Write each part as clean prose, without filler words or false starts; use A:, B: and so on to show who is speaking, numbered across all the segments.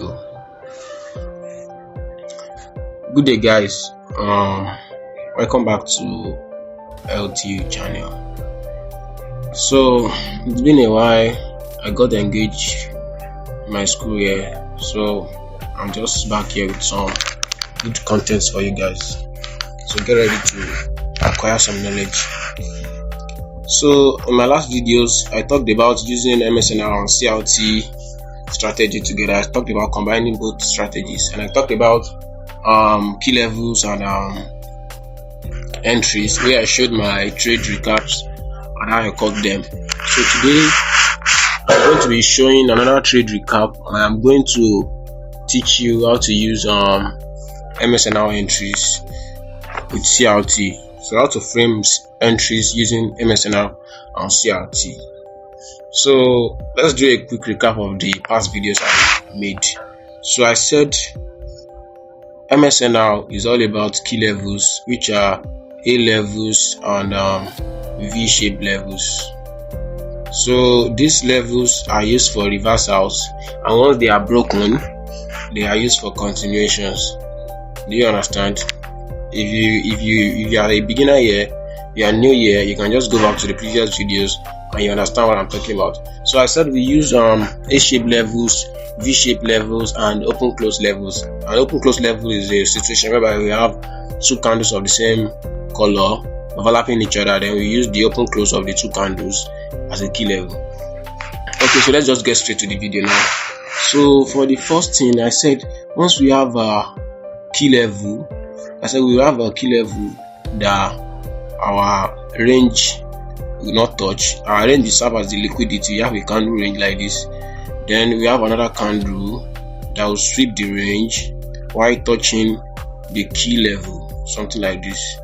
A: go. Good day, guys. Welcome back to LTU channel. So it's been a while. I got engaged in my school year, so I'm just back here with some good content for you guys. So get ready to acquire some knowledge. So in my last videos, I talked about using MSNR and CRT strategy together. I talked about combining both strategies, and I talked about key levels and entries, where I showed my trade recaps and how I caught them. So today I'm going to be showing another trade recap, and I'm going to teach you how to use MSNR entries with CRT. So how to frame entries using MSNR and CRT. So let's do a quick recap of the past videos I made. So I said MSNR is all about key levels, which are A levels and V-shaped levels. So these levels are used for reversals, and once they are broken, they are used for continuations. Do you understand? If you are a beginner here, you are new here, you can just go back to the previous videos and you understand what I'm talking about. So I said we use A-shaped levels, V-shaped levels, and open-close levels. An open-close level is a situation whereby we have two candles of the same color overlapping each other. Then we use the open-close of the two candles as a key level. Okay, so let's just get straight to the video now. So for the first thing, I said once we have a key level, we will have a key level that our range will not touch. Our range will serve as the liquidity. We have a candle range like this. Then we have another candle that will sweep the range while touching the key level, something like this.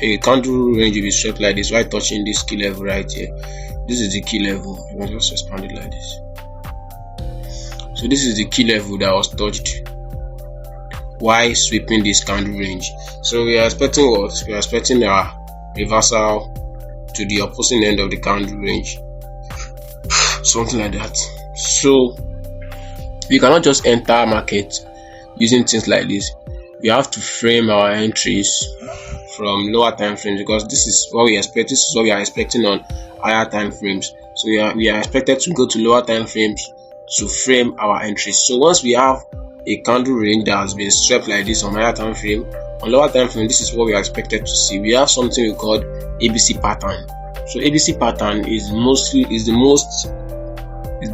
A: A candle range will be swept like this while touching this key level right here. This is the key level. You can just expand it like this. So this is the key level that was touched while sweeping this candle range. So we are expecting what? We are expecting a reversal to the opposite end of the candle range, something like that. So we cannot just enter market using things like this. We have to frame our entries from lower time frames, because this is what we expect. This is what we are expecting on higher time frames. So we are expected to go to lower time frames to frame our entries. So once we have a candle range that has been swept like this on higher time frame, on lower time frame, this is what we are expected to see. We have something we call ABC pattern. So ABC pattern is the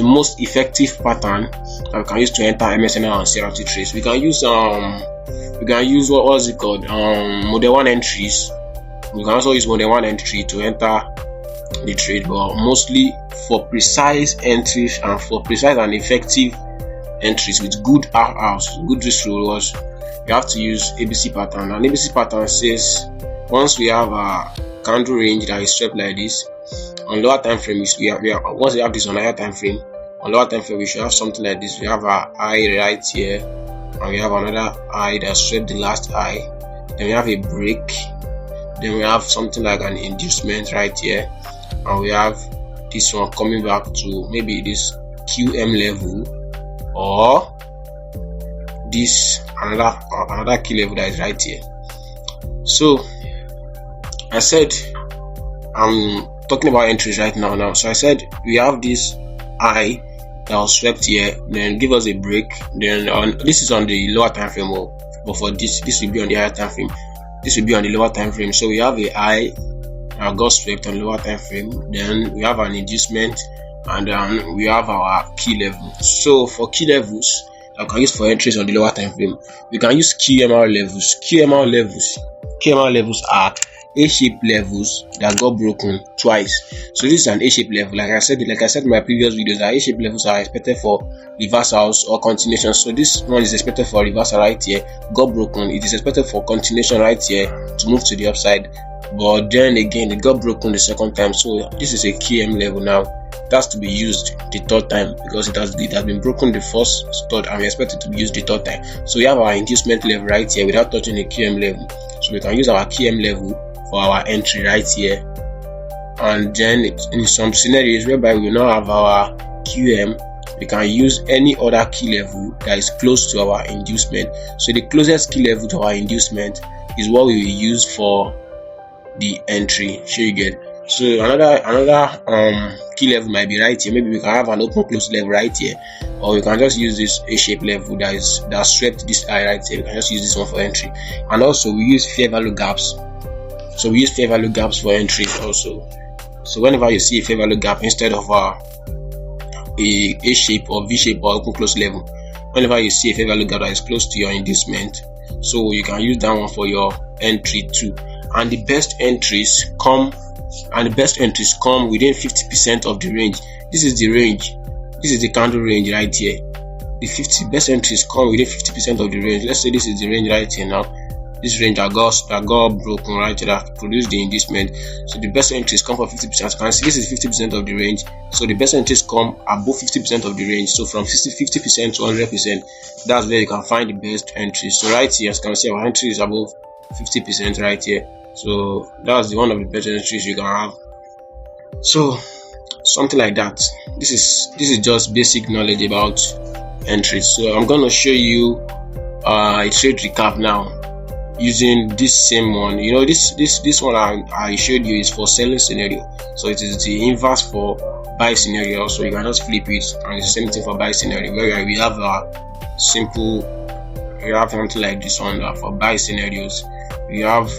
A: most effective pattern that we can use to enter MSNR and CRT trades. We can use what is it called, model 1 entries. We can also use model 1 entry to enter the trade, but mostly for precise entries and for precise and effective entries with good RRs, good risk rewards, we have to use ABC pattern. And ABC pattern says once we have a candle range that is swept like this on lower time frame, once we have this on higher time frame, on lower time frame we should have something like this. We have a high right here, and we have another high that swept the last high. Then we have a break. Then we have something like an inducement right here, and we have this one coming back to maybe this QM level, or this another key level that is right here. So I said I'm talking about entries right now. So I said we have this high that was swept here, then give us a break. Then this is on the lower time frame, but for this will be on the higher time frame. This will be on the lower time frame. So we have a high that got swept on lower time frame. Then we have an inducement, and then we have our key level. So for key levels that we can use for entries on the lower time frame, we can use QMR levels. QMR levels are A-shaped levels that got broken twice. So this is an A-shaped level. Like I said in my previous videos, that A-shaped levels are expected for reversals or continuations. So this one is expected for reversal right here, got broken. It is expected for continuation right here to move to the upside, but then again it got broken the second time. So this is a KM level now. It has to be used the third time because it has been broken the first, third, and we expect it to be used the third time. So we have our inducement level right here without touching the KM level. So we can use our KM level for our entry right here, and then in some scenarios whereby we will not have our QM, we can use any other key level that is close to our inducement. So the closest key level to our inducement is what we will use for the entry. Sure you get. So another key level might be right here. Maybe we can have an open close level right here, or we can just use this A-shaped level that swept this eye right here. We can just use this one for entry. And also we use fair value gaps. So we use fair value gaps for entry also. So whenever you see a fair value gap instead of a shape or V shape or open close level, whenever you see a fair value gap that is close to your inducement, so you can use that one for your entry too. And the best entries come within 50% of the range. This is the range. This is the candle range right here. The best entries come within 50% of the range. Let's say this is the range right here now. This range that got broken right here, that produced the inducement. So the best entries come for 50%. As you can see, this is 50% of the range. So the best entries come above 50% of the range. So from 50% to 100%, that's where you can find the best entries. So right here, as you can see, our entry is above 50% right here. So that's one of the best entries you can have. So something like that. This is just basic knowledge about entries. So I'm gonna show you a trade recap now using this same one. You know, this one I showed you is for selling scenario, so it is the inverse for buy scenario. So you can just flip it, and it's the same thing for buy scenario, where we have a simple, we have something like this one for buy scenarios. We have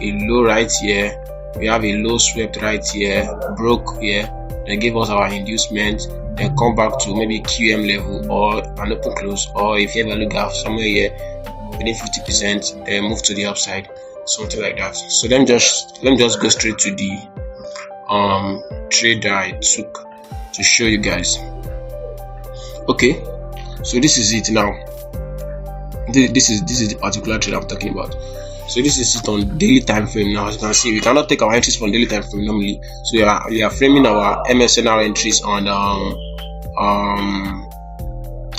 A: a low right here, we have a low swept right here, broke here, then give us our inducement, then come back to maybe QM level or an open close, or if you have a look at somewhere here within 50%, then move to the upside, something like that. So let me just go straight to the trade that I took to show you guys. Okay, so this is it now. This is the particular trade I'm talking about. So this is it on daily time frame now. As you can see, we cannot take our entries from daily time frame normally. So we are framing our MSNR entries on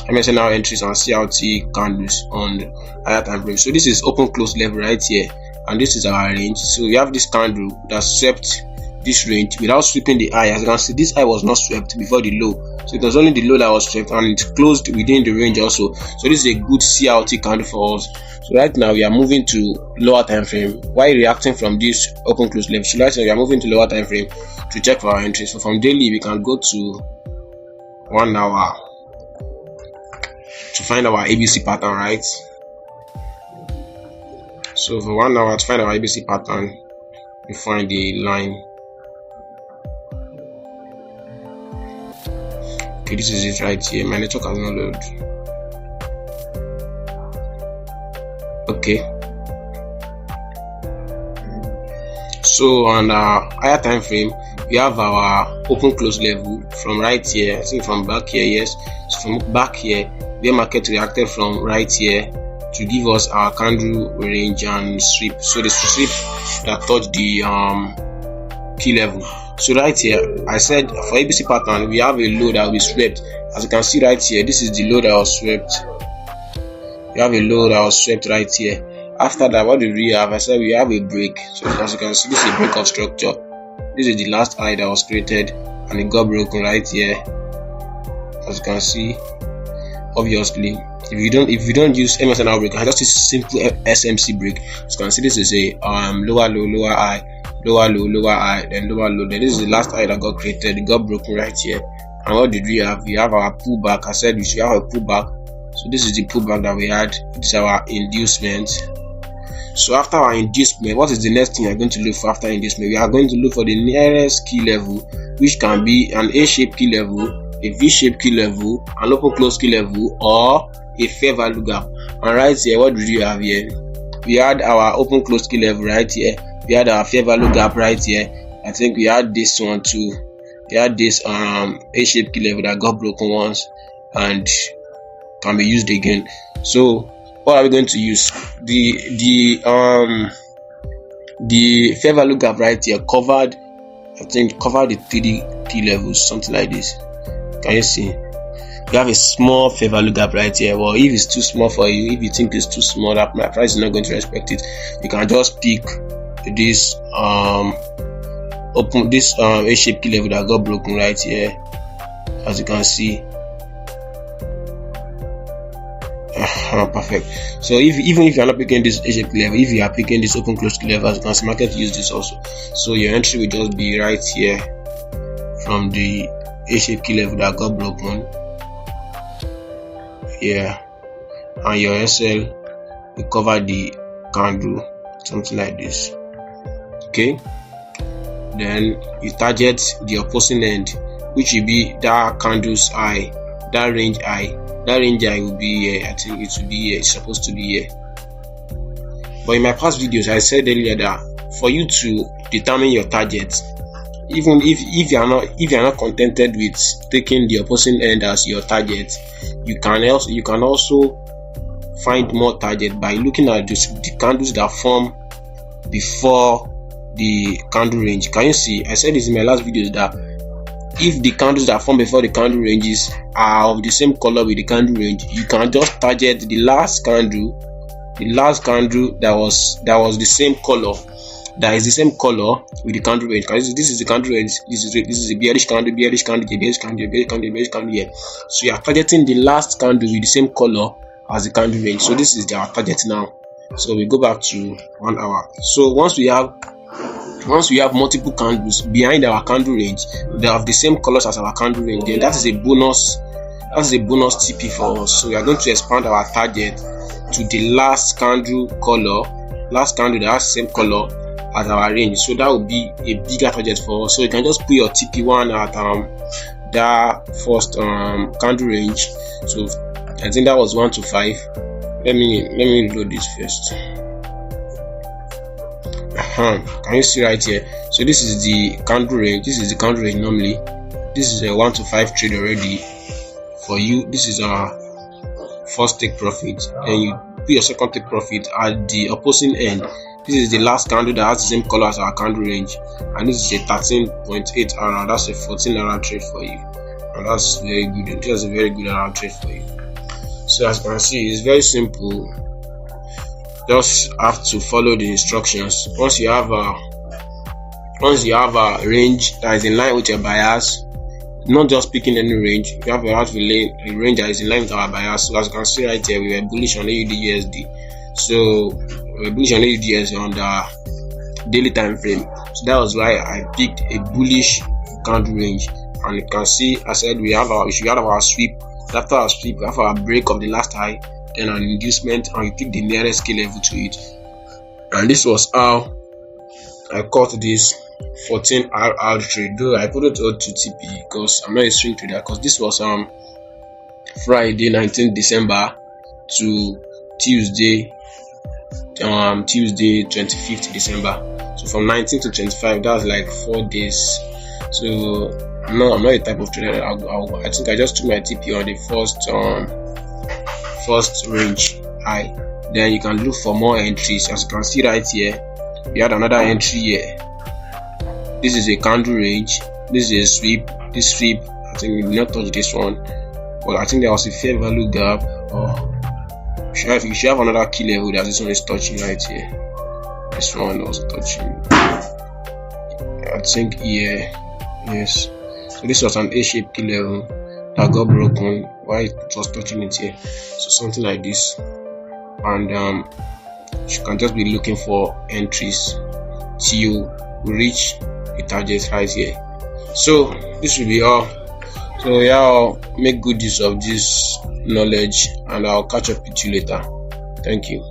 A: MSNR entries on CRT candles on higher time frame. So this is open close level right here, and this is our range. So we have this candle that swept this range without sweeping the eye. As you can see, this eye was not swept before the low, so it was only the low that was swept, and it closed within the range also. So this is a good CRT candle for us. So right now we are moving to lower time frame while reacting from this open close level. So right now we are moving to lower time frame to check for our entries. So from daily we can go to 1 hour to find our ABC pattern, right? So for 1 hour to find our ABC pattern, we find the line. Okay, this is it right here. My network has not loaded. Okay, so on our higher time frame we have our open close level from right here. I think from back here, yes. So from back here, where market reacted from right here to give us our candle range and sweep. So the sweep that touched the key level. So right here, I said for ABC pattern we have a low that will be swept. As you can see right here, this is the low that was swept. We have a low that was swept right here. After that, what do we have? I said we have a break. So as you can see, this is a break of structure. This is the last eye that was created, and it got broken right here. As you can see, obviously, if you don't use MSNR break, I just use simple SMC break. As you can see, this is a lower low, lower eye, lower low, lower eye, then lower low. Then this is the last eye that got created. It got broken right here. And what did we have? We have our pullback. I said we should have a pullback. So this is the pullback that we had. This is our inducement. So after our inducement, what is the next thing you're going to look for after inducement? We are going to look for the nearest key level, which can be an A-shaped key level, a V-shaped key level, an open close key level, or a fair value gap. And right here, what did you have here? We had our open close key level right here. We had our fair value gap right here. I think we had this one too. We had this A-shaped key level that got broken once and can be used again. So what are we going to use? The fair value gap right here covered, I think covered the 3D key levels, something like this. Can you see? We have a small fair value gap right here. Well, if it's too small for you, if you think it's too small, that my price is not going to respect it, you can just pick this A-shaped key level that got broken right here. as you can see. Perfect. So even if you are not picking this H-shaped level, if you are picking this open close level, as you can see, market use this also. So your entry will just be right here from the H-shaped key level that got broken. Yeah, and your SL will cover the candle, something like this. Okay, then you target the opposing end, which will be that candle's high, that range high. That range high will be here. I think it will be here. It's supposed to be here. But in my past videos, I said earlier that for you to determine your target, even if you are not contented with taking the opposing end as your target, you can also find more target by looking at the candles that form before the candle range. Can you see? I said this in my last videos that if the candles that form before the candle ranges are of the same color with the candle range, you can just target the last candle that was the same color, that is the same color with the candle range. This is the candle range. This is a bearish candle, bearish candle, bearish candle, bearish candle, bearish candle here. So you are targeting the last candle with the same color as the candle range. So this is our target now. So we go back to 1 hour. So once we have multiple candles behind our candle range, they have the same colors as our candle range, then that is a bonus TP for us. So we are going to expand our target to the last candle that has the same color as our range. So that will be a bigger target for us. So you can just put your TP1 at that first candle range. So I think that was 1 to 5. Let me load this first. Can you see right here? So this is the candle range. This is the candle range normally. This is a 1 to 5 trade already for you. This is our first take profit, and you put your second take profit at the opposing end. This is the last candle that has the same color as our candle range, and this is a 13.8 hour. That's a 14 hour trade for you, and that's very good. That's a very good hour trade for you. So as you can see, it's very simple. Just have to follow the instructions. Once you have a range that is in line with your bias, not just picking any range, you have a range that is in line with our bias. So as you can see right here, we were bullish on AUD/USD. So we were bullish on AUD/USD on the daily time frame. So that was why I picked a bullish candle range. And you can see, I said we should have our sweep. After our sweep, we have our break of the last high, then an inducement, and you pick the nearest key level to it. And this was how I caught this 14 hour trade. Though I put it all to TP because I'm not a swing trader, because this was Friday 19th December to Tuesday 25th December. So from 19 to 25, that's like 4 days. So no, I'm not a type of trader. I think I just took my TP on the first range high. Then you can look for more entries. As you can see right here, we had another entry here. This is a candle range. This is a sweep. This sweep, I think we will not touch this one, but I think there was a fair value gap. You should have another key level that this one is touching right here. This one was touching, I think here. Yes. So this was an A-shaped key level that got broken while it was touching it here. So something like this, and you can just be looking for entries till we reach the target right here. So this will be all. So yeah, I'll make good use of this knowledge, and I'll catch up with you later. Thank you.